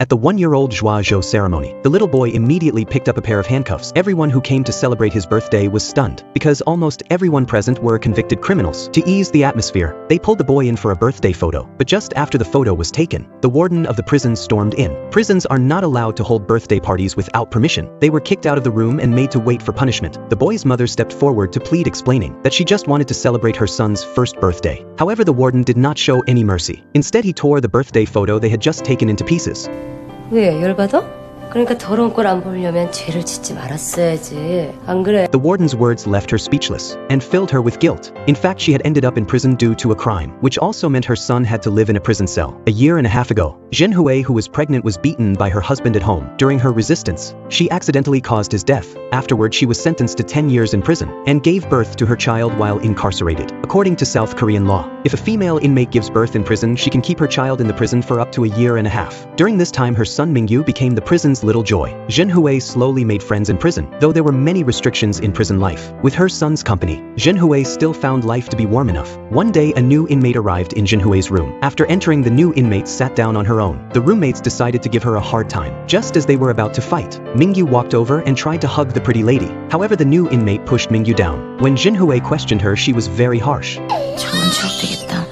At the 1-year-old Joie Joe ceremony, the little boy immediately picked up a pair of handcuffs. Everyone who came to celebrate his birthday was stunned, because almost everyone present were convicted criminals. To ease the atmosphere, they pulled the boy in for a birthday photo. But just after the photo was taken, the warden of the prison stormed in. Prisons are not allowed to hold birthday parties without permission. They were kicked out of the room and made to wait for punishment. The boy's mother stepped forward to plead, explaining that she just wanted to celebrate her son's first birthday. However, the warden did not show any mercy. Instead, he tore the birthday photo they had just taken into pieces. 왜 열받아? 그러니까 더러운 꼴 안 보려면 죄를 짓지 말았어야지. 안 그래? The warden's words left her speechless and filled her with guilt. In fact, she had ended up in prison due to a crime, which also meant her son had to live in a prison cell. A year and a half ago, Zhen Hui, who was pregnant, was beaten by her husband at home. During her resistance, she accidentally caused his death. Afterward, she was sentenced to 10 years in prison and gave birth to her child while incarcerated. According to South Korean law, if a female inmate gives birth in prison, she can keep her child in the prison for up to a year and a half. During this time, her son Mingyu became the prison's little joy. Zhen Hui slowly made friends in prison, though there were many restrictions in prison life. With her son's company, Zhen Hui still found life to be warm enough. One day, a new inmate arrived in Zhen Hui's room. After entering, the new inmate sat down on her own. The roommates decided to give her a hard time. Just as they were about to fight, Mingyu walked over and tried to hug the pretty lady. However, the new inmate pushed Mingyu down. When Zhen Hui questioned her, she was very harsh.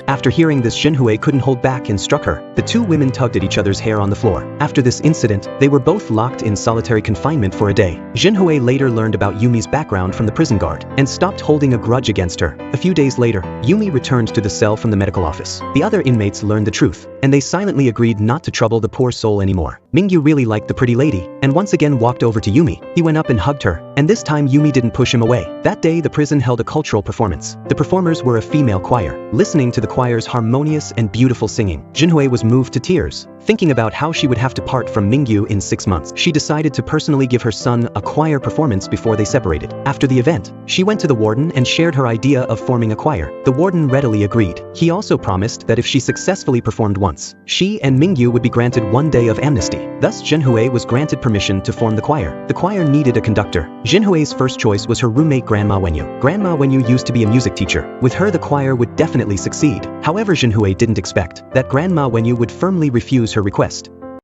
After hearing this, Zhen Hui couldn't hold back and struck her. The two women tugged at each other's hair on the floor. After this incident, they were both locked in solitary confinement for a day. Zhen Hui later learned about Yumi's background from the prison guard and stopped holding a grudge against her. A few days later, Yumi returned to the cell from the medical office. The other inmates learned the truth, and they silently agreed not to trouble the poor soul anymore. Mingyu really liked the pretty lady, and once again walked over to Yumi. He went up and hugged her, and this time Yumi didn't push him away. That day, the prison held a cultural performance. The performers were a female choir. Listening to the choir's harmonious and beautiful singing, Zhen Hui was moved to tears. Thinking about how she would have to part from Mingyu in 6 months, she decided to personally give her son a choir performance before they separated. After the event, she went to the warden and shared her idea of forming a choir. The warden readily agreed. He also promised that if she successfully performed once, she and Mingyu would be granted 1 day of amnesty. Thus, Zhen Hui was granted permission to form the choir. The choir needed a conductor. Zhen Hui's first choice was her roommate Grandma Wenyu. Grandma Wenyu used to be a music teacher. With her, the choir would definitely succeed. However, Zhen Hui didn't expect that Grandma Wenyu would firmly refuse her request.